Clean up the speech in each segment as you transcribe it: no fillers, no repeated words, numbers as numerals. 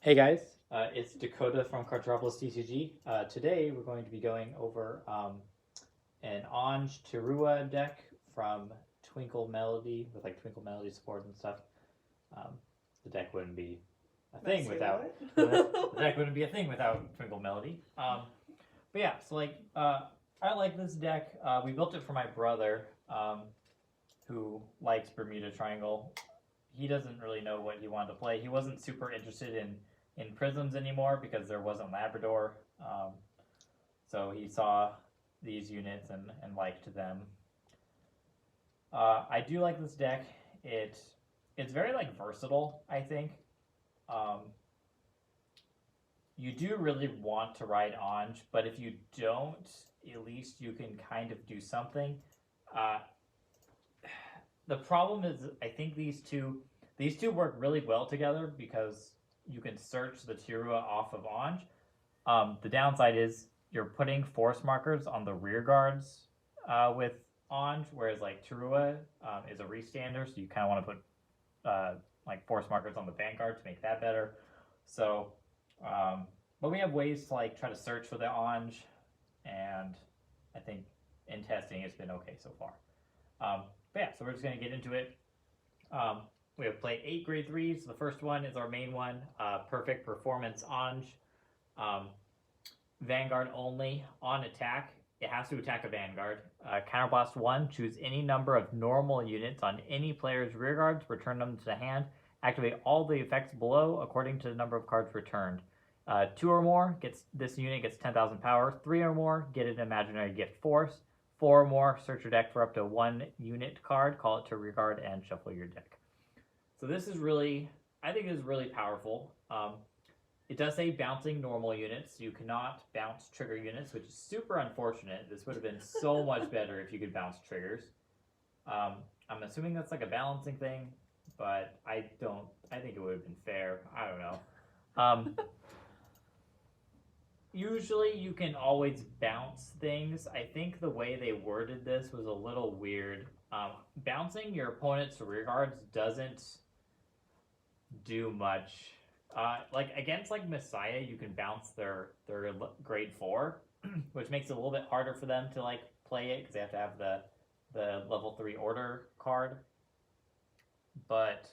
Hey guys, it's Dakota from Cardtropolis TCG. Today we're going to be going over an Ange Tirua deck from Twinkle Melody with like Twinkle Melody support and stuff. Um, the deck wouldn't be a thing without the deck wouldn't be a thing without Twinkle Melody. But yeah, so I like this deck. We built it for my brother who likes Bermuda Triangle. He doesn't really know what he wanted to play. He wasn't super interested in prisms anymore because there wasn't Labrador. So he saw these units and liked them. I do like this deck. It's very like versatile, I think. You do really want to ride Onge, but if you don't, at least you can kind of do something. The problem is, I think these two work really well together because you can search the Tarua off of Onge. The downside is you're putting force markers on the rear guards with Onge, whereas like Tarua is a restander, so you kind of want to put like force markers on the Vanguard to make that better. So, but we have ways to like try to search for the Onge, and I think in testing it's been okay so far. But yeah, so we're just going to get into it. We have played 8 grade 3s. The first one is our main one, Perfect Performance Onge. Vanguard only. On attack, it has to attack a Vanguard. Counterblast 1, choose any number of normal units on any player's rear guards, return them to the hand. Activate all the effects below according to the number of cards returned. 2 or more, this unit gets 10,000 power. 3 or more, get an imaginary gift force. 4 or more, search your deck for up to 1 unit card, call it to rear guard, and shuffle your deck. So this is really, I think this is really powerful. It does say bouncing normal units. You cannot bounce trigger units, which is super unfortunate. This would have been so much better if you could bounce triggers. I'm assuming that's like a balancing thing, but I think it would have been fair. I don't know. Usually you can always bounce things. I think the way they worded this was a little weird. Bouncing your opponent's rear guards doesn't do much. Like against like Messiah, you can bounce their grade 4, which makes it a little bit harder for them to like play it because they have to have the level 3 order card. But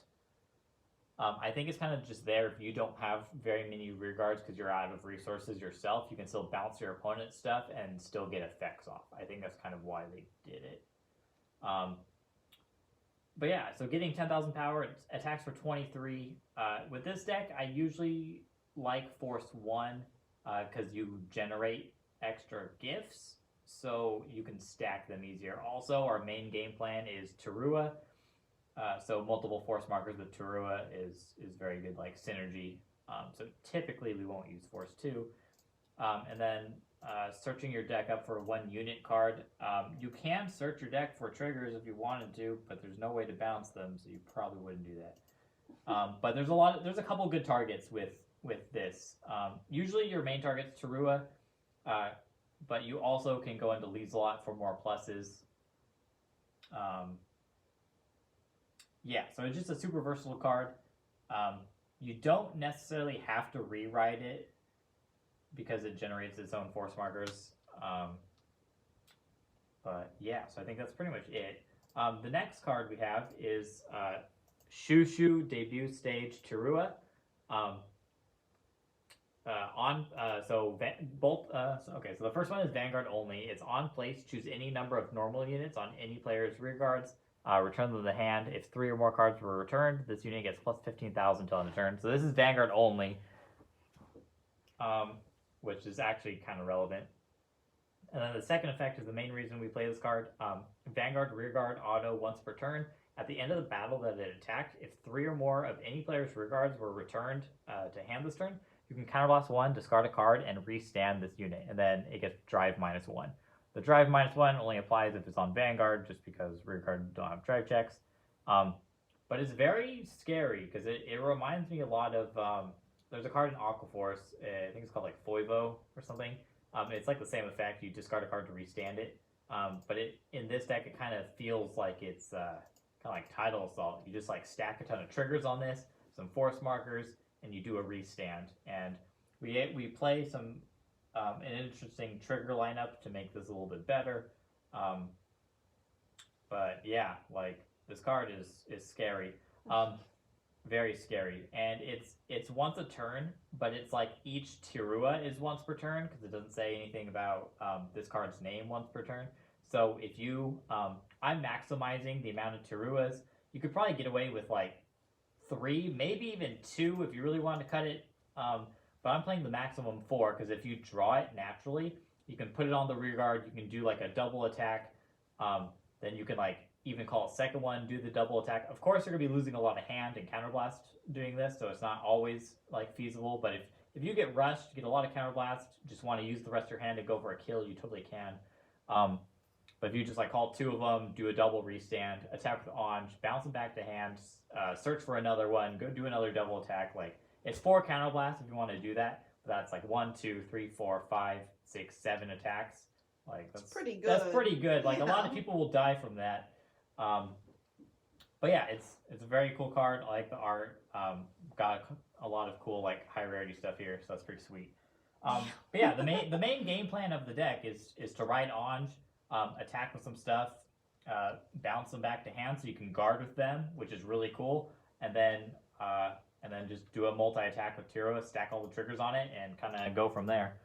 I think it's kind of just there if you don't have very many rear guards because you're out of resources yourself. You can still bounce your opponent's stuff and still get effects off. I think that's kind of why they did it. But yeah, so getting 10,000 power, it attacks for 23. With this deck, I usually like Force 1 because you generate extra gifts, so you can stack them easier. Also, our main game plan is Tarua. So multiple force markers with Tarua is very good, like synergy. So typically we won't use Force 2. And then searching your deck up for 1 unit card. You can search your deck for triggers if you wanted to, but there's no way to bounce them, so you probably wouldn't do that. But there's a couple good targets with this. Usually your main target's Tarua, but you also can go into Lieselot for more pluses. Yeah, so it's just a super versatile card. You don't necessarily have to rewrite it because it generates its own force markers. But yeah, so I think that's pretty much it. The next card we have is Shushu Debut Stage Tarua. So the first one is Vanguard only. It's on place. Choose any number of normal units on any player's rear guards. Return them to the hand. If 3 or more cards were returned, this unit gets plus 15,000 until end of turn. So this is Vanguard only, which is actually kind of relevant. And then the second effect is the main reason we play this card. Vanguard rear guard auto once per turn. At the end of the battle that it attacked, if 3 or more of any player's rear guards were returned to hand this turn, you can counterblast 1, discard a card, and restand this unit. And then it gets drive -1. The drive -1 only applies if it's on Vanguard, just because rear guard don't have drive checks. But it's very scary because it reminds me a lot of there's a card in Aquaforce. I think it's called like Foivo or something. It's like the same effect. You discard a card to restand it. But in this deck, it kind of feels like it's kind of like Tidal Assault. You just like stack a ton of triggers on this, some force markers, and you do a restand. And we play some an interesting trigger lineup to make this a little bit better. But yeah, like this card is scary. Very scary, and it's once a turn, but it's like each Tirua is once per turn because it doesn't say anything about this card's name once per turn. So if you, I'm maximizing the amount of Tiruas. You could probably get away with like 3, maybe even 2 if you really wanted to cut it. But I'm playing the maximum 4 because if you draw it naturally, you can put it on the rear guard. You can do like a double attack. Then you can like even call a second one, do the double attack. Of course, you're gonna be losing a lot of hand and counterblast doing this, so it's not always like feasible. But if you get rushed, get a lot of counterblast, just want to use the rest of your hand to go for a kill, you totally can. But if you just like call 2 of them, do a double restand, attack with Onge, bounce them back to hand, search for another one, go do another double attack. Like it's 4 counterblasts if you want to do that. But that's like 1, 2, 3, 4, 5, 6, 7 attacks. Like that's pretty good. That's pretty good. Like a lot of people will die from that. But yeah, it's a very cool card. I like the art. Got a lot of cool like high rarity stuff here, so that's pretty sweet. But yeah, the main game plan of the deck is to ride Onge, attack with some stuff, bounce them back to hand so you can guard with them, which is really cool, and then just do a multi attack with Tarua, stack all the triggers on it, and kind of go from there.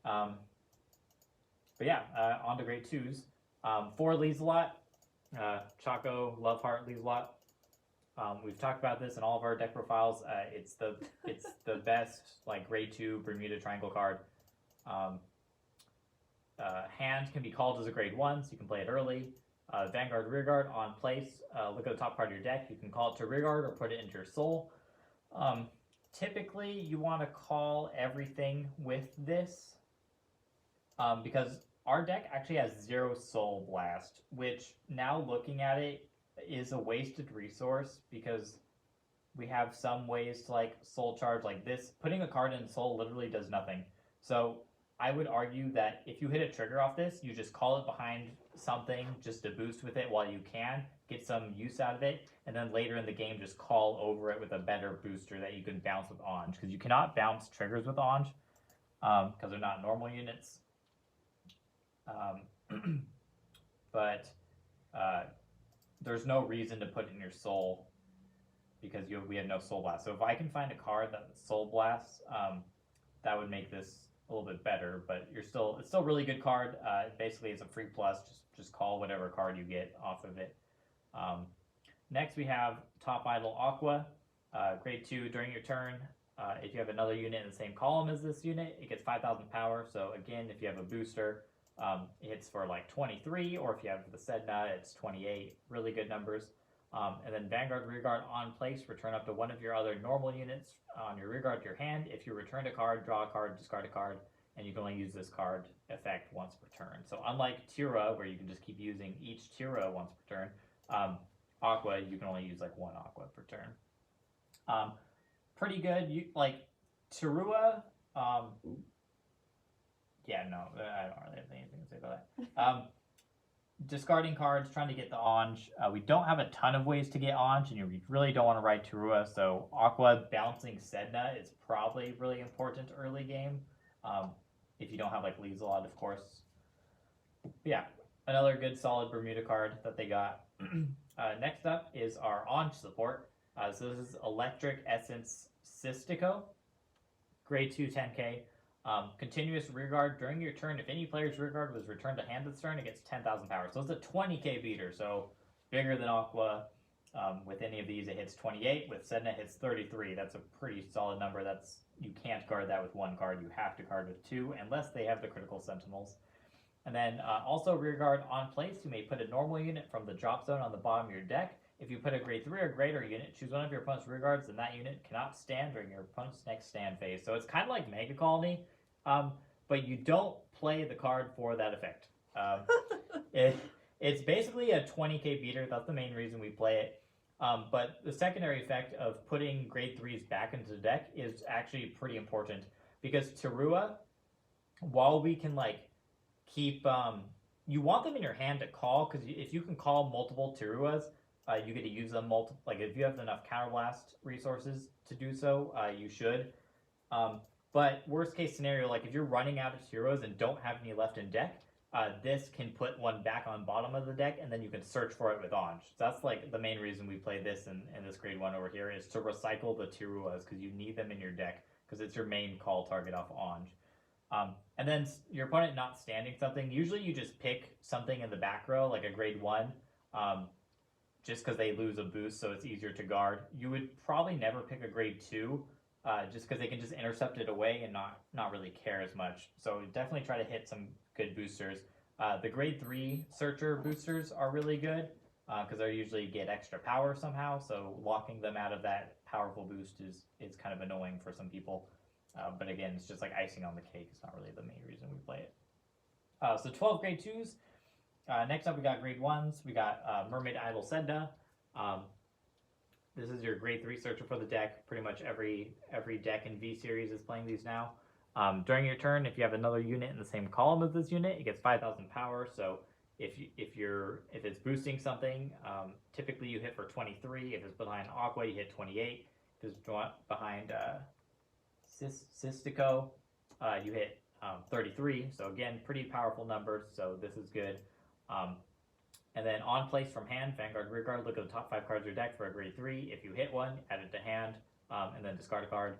But yeah, on to grade 2s. 4 leaves a lot. Chaco Loveheart leaves a lot. We've talked about this in all of our deck profiles. It's the best like grade 2 Bermuda Triangle card. Hand can be called as a grade 1, so you can play it early. Vanguard Rearguard on place. Look at the top part of your deck. You can call it to Rearguard or put it into your soul. Typically, you want to call everything with this because our deck actually has 0 Soul Blast, which now looking at it is a wasted resource because we have some ways to like soul charge like this. Putting a card in soul literally does nothing. So I would argue that if you hit a trigger off this, you just call it behind something just to boost with it while you can, get some use out of it, and then later in the game just call over it with a better booster that you can bounce with Onge, because you cannot bounce triggers with Onge because they're not normal units. But there's no reason to put it in your soul because we have no soul blast. So if I can find a card that soul blasts, that would make this a little bit better. But it's still a really good card. Basically, it's a free plus. Just call whatever card you get off of it. Next, we have Top Idol Aqua, grade 2. During your turn, if you have another unit in the same column as this unit, it gets 5,000 power. So again, if you have a booster, it hits for like 23, or if you have the Sedna, it's 28. Really good numbers. And then Vanguard Rearguard on place, return up to one of your other normal units on your rearguard to your hand. If you return a card, draw a card, discard a card, and you can only use this card effect once per turn. So unlike Tirua, where you can just keep using each Tirua once per turn, Aqua, you can only use like 1 Aqua per turn. Pretty good. You like Tarua. Yeah, no, I don't really have anything to say about that. Discarding cards, trying to get the Onge. We don't have a ton of ways to get Onge, and you really don't want to ride Tarua, so Aqua bouncing Sedna is probably really important early game. If you don't have like leaves a lot, of course. But yeah, another good solid Bermuda card that they got. Next up is our Onge support. So this is Electric Essence Cystico, grade 2 10k. Continuous rearguard during your turn. If any player's rearguard was returned to hand this turn, it gets 10,000 power. So it's a 20k beater, so bigger than Aqua. With any of these, it hits 28. With Sedna, it hits 33. That's a pretty solid number. You can't guard that with 1 card. You have to guard with 2, unless they have the critical sentinels. And then also rearguard on place. You may put a normal unit from the drop zone on the bottom of your deck. If you put a grade 3 or greater unit, choose one of your opponent's rearguards, and that unit cannot stand during your opponent's next stand phase. So it's kind of like Mega Colony, but you don't play the card for that effect. It's basically a 20k beater. That's the main reason we play it. But the secondary effect of putting grade 3s back into the deck is actually pretty important, because Tarua, while we can like keep, you want them in your hand to call, because if you can call multiple Taruas, you get to use them like if you have enough counterblast resources to do so, you should. But worst case scenario, like if you're running out of heroes and don't have any left in deck, this can put one back on bottom of the deck, and then you can search for it with Onge. So that's like the main reason we play this in this grade 1 over here, is to recycle the Tiruas, because you need them in your deck, because it's your main call target off Onge. And then your opponent not standing something, usually you just pick something in the back row, like a grade 1, just because they lose a boost, so it's easier to guard. You would probably never pick a grade 2, just because they can just intercept it away and not really care as much. So definitely try to hit some good boosters. The grade 3 searcher boosters are really good, because they usually get extra power somehow, so locking them out of that powerful boost is kind of annoying for some people. But again, it's just like icing on the cake. It's not really the main reason we play it. So 12 grade 2s. Next up, we got grade 1s. We got Mermaid Idol Sedna. This is your grade 3 searcher for the deck. Pretty much every deck in V series is playing these now. During your turn, if you have another unit in the same column as this unit, it gets 5,000 power. So if it's boosting something, typically you hit for 23. If it's behind Aqua, you hit 28. If it's behind Sistico, you hit 33. So again, pretty powerful numbers. So this is good. And then on place from hand, Vanguard, Rearguard, look at the top 5 cards of your deck for a grade 3. If you hit one, add it to hand, and then discard a card.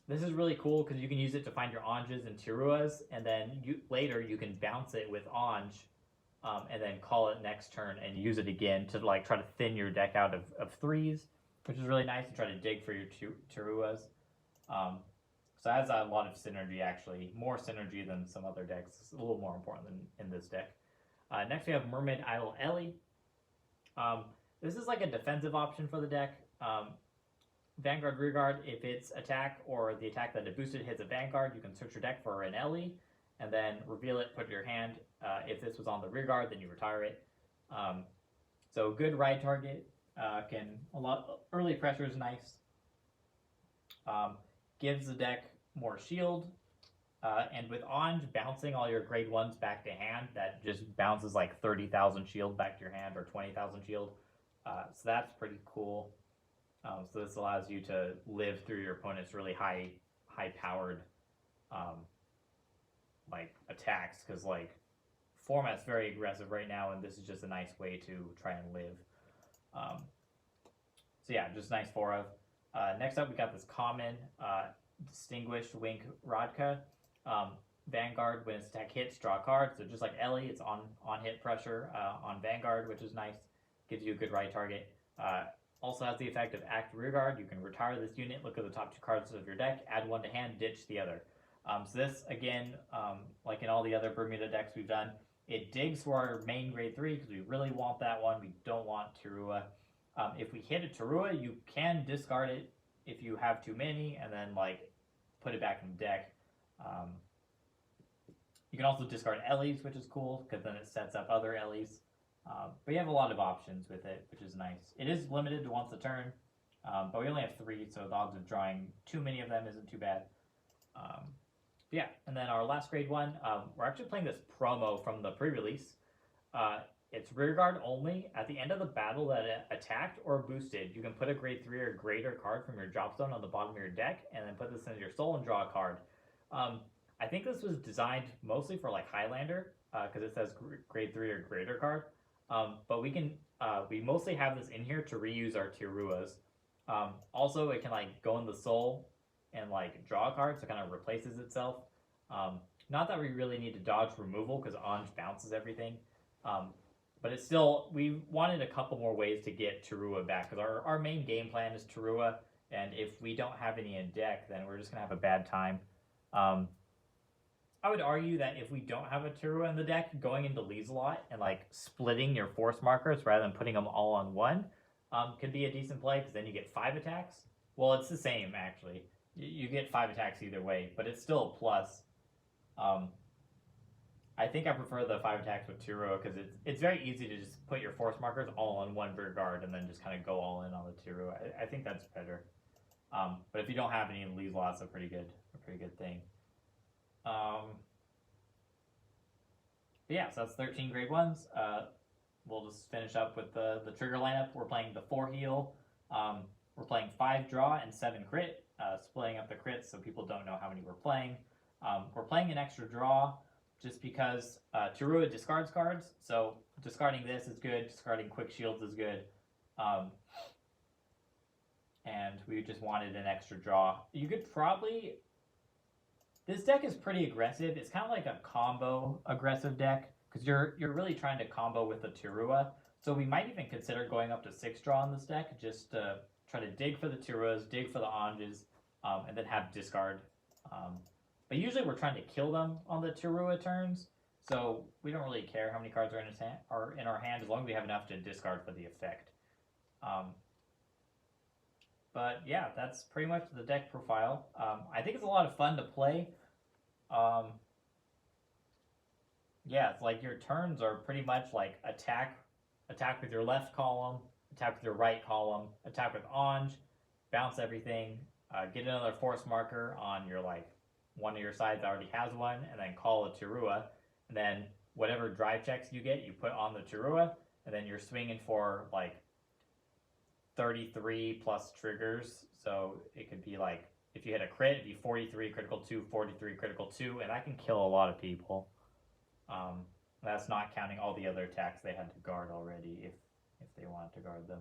This is really cool because you can use it to find your Anges and Tiruas, and then later you can bounce it with Onge, and then call it next turn and use it again to like try to thin your deck out of 3s, which is really nice, to try to dig for your Tiruas. So it has a lot of synergy, actually. More synergy than some other decks. It's a little more important than in this deck. Next we have Mermaid Idol Ellie. This is like a defensive option for the deck. Vanguard Rearguard, if its attack or the attack that it boosted hits a Vanguard, you can search your deck for an Ellie, and then reveal it, put it in your hand. If this was on the Rearguard, then you retire it. So good ride target. Early pressure is nice. Gives the deck more shield, and with Onge bouncing all your grade 1s back to hand, that just bounces like 30,000 shield back to your hand, or 20,000 shield. So that's pretty cool. So this allows you to live through your opponent's really high powered like attacks, because like format's very aggressive right now, and this is just a nice way to try and live. So yeah, just nice 4 of. Next up, we got this common Distinguished Wink Radka. Vanguard, when its attack hits, draw a card. So just like Ellie, it's on hit pressure on Vanguard, which is nice. Gives you a good ride target. Also has the effect of Act Rearguard. You can retire this unit, look at the top 2 cards of your deck, add one to hand, ditch the other. So this, again, like in all the other Bermuda decks we've done, it digs for our main grade 3 because we really want that one. We don't want Tarua. If we hit a Tarua, you can discard it if you have too many, and then like put it back in the deck. You can also discard Ellies, which is cool because then it sets up other Ellies. But you have a lot of options with it, which is nice. It is limited to once a turn, but we only have 3, so the odds of drawing too many of them isn't too bad. Yeah, and then our last grade 1, we're actually playing this promo from the pre-release. It's Rearguard only. At the end of the battle that it attacked or boosted, you can put a grade 3 or greater card from your drop zone on the bottom of your deck, and then put this in your soul and draw a card. I think this was designed mostly for like Highlander, because it says grade 3 or greater card. But we mostly have this in here to reuse our Tiruas. Also, it can like go in the soul and like draw a card, so it kind of replaces itself. Not that we really need to dodge removal because Onge bounces everything. But it's still, we wanted a couple more ways to get Tarua back, because our main game plan is Tarua, and if we don't have any in deck, then we're just going to have a bad time. I would argue that if we don't have a Tarua in the deck, going into Lieselot and like splitting your force markers rather than putting them all on one could be a decent play, because then you get 5 attacks. Well, it's the same, actually. You get 5 attacks either way, but it's still a plus. I think I prefer the 5 attacks with Tarua, because it's very easy to just put your force markers all on one Vanguard and then just kind of go all in on the Tarua. I think that's better. But if you don't have any, Lieselot's a pretty good thing. But yeah, so that's 13 grade 1s. we'll just finish up with the trigger lineup. We're playing the 4 heal. We're playing 5 draw and 7 crit, splitting up the crits so people don't know how many we're playing. We're playing an extra draw just because Tarua discards cards, so discarding this is good, discarding quick shields is good. And we just wanted an extra draw. You could probably... This deck is pretty aggressive. It's kind of like a combo aggressive deck, because you're really trying to combo with the Tirua. So we might even consider going up to 6 draw in this deck, just to try to dig for the Tiruas, dig for the Onges, and then have discard. But usually we're trying to kill them on the Tirua turns, so we don't really care how many cards are in our hand as long as we have enough to discard for the effect. But yeah, that's pretty much the deck profile. I think it's a lot of fun to play. Yeah, it's like your turns are pretty much like attack with your left column, attack with your right column, attack with Onge, bounce everything, get another force marker on your one of your sides already has one, and then call a Tirua, and then whatever drive checks you get, you put on the Tirua, and then you're swinging for 33 plus triggers. So it could be if you hit a crit, it'd be 43 critical 2, 43 critical 2, and that can kill a lot of people. That's not counting all the other attacks they had to guard already if they wanted to guard them.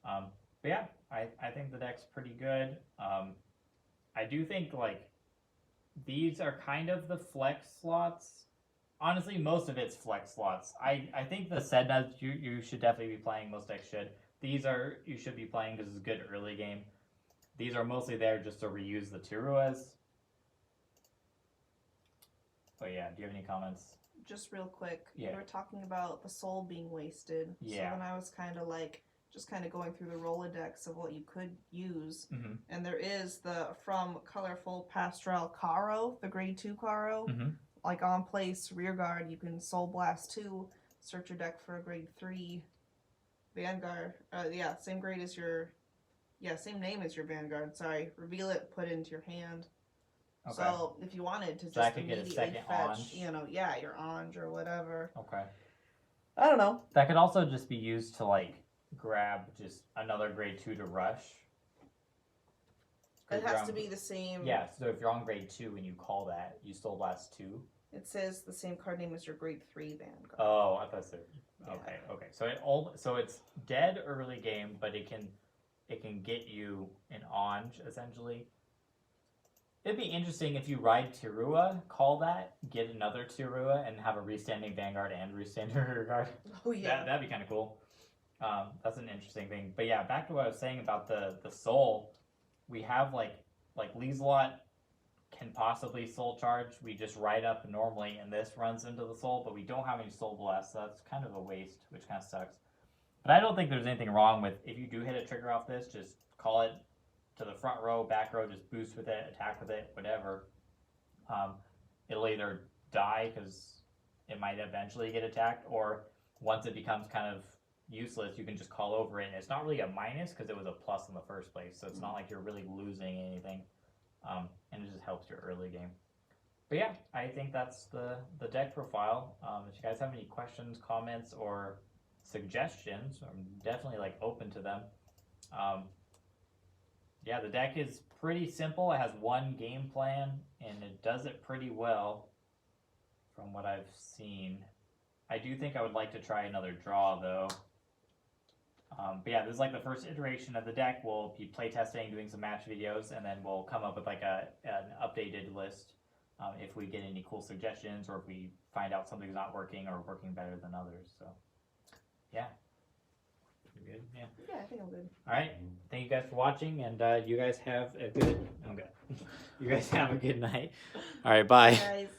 But yeah, I think the deck's pretty good. I do think these are kind of the flex slots. Honestly, most of it's flex slots. I think the Sednas you should definitely be playing. Most decks should. These are you should be playing because it's a good early game. These are mostly there just to reuse the Tiruas. But yeah, do you have any comments? Just real quick, Yeah. You were talking about the soul being wasted. Yeah. So then I was kind of going through the Rolodex of what you could use. Mm-hmm. And there is from Colorful Pastoral Caro, the grade 2 Caro. Mm-hmm. On place, rear guard, you can Soul Blast 2, search your deck for a grade 3 Vanguard. Same grade as your... Yeah, same name as your Vanguard, sorry. Reveal it, put it into your hand. Okay. So if you wanted to just immediately fetch, your Ange or whatever. Okay. I don't know. That could also just be used to grab just another grade 2 to rush. It has to be the same. Yeah, so if you're on grade 2 and you call that, you Soul Blast 2. It says the same card name as your grade 3 Vanguard. Oh, I thought so. Okay. So it's dead early game, but it can get you an Onge essentially. It'd be interesting if you ride Tirua, call that, get another Tirua, and have a restanding Vanguard and restanding rear guard. Oh yeah, that'd be kind of cool. That's an interesting thing. But yeah, back to what I was saying about the soul. We have Lieselot can possibly soul charge. We just ride up normally, and this runs into the soul, but we don't have any soul blasts, so that's kind of a waste, which kind of sucks. But I don't think there's anything wrong with if you do hit a trigger off this, just call it to the front row, back row, just boost with it, attack with it, whatever. It'll either die because it might eventually get attacked, or once it becomes kind of useless, you can just call over it. And it's not really a minus because it was a plus in the first place, so it's not like you're really losing anything. And it just helps your early game. But yeah, I think that's the deck profile. If you guys have any questions, comments, or suggestions, I'm definitely open to them. Yeah, the deck is pretty simple. It has one game plan, and it does it pretty well from what I've seen. I do think I would like to try another draw, though. But yeah, this is the first iteration of the deck. We'll be playtesting, doing some match videos, and then we'll come up with an updated list if we get any cool suggestions or if we find out something's not working or working better than others. So, yeah. You good? Yeah. Yeah, I think I'm good. All right. Thank you guys for watching, and you guys have a good. You guys have a good night. All right. Bye. Guys.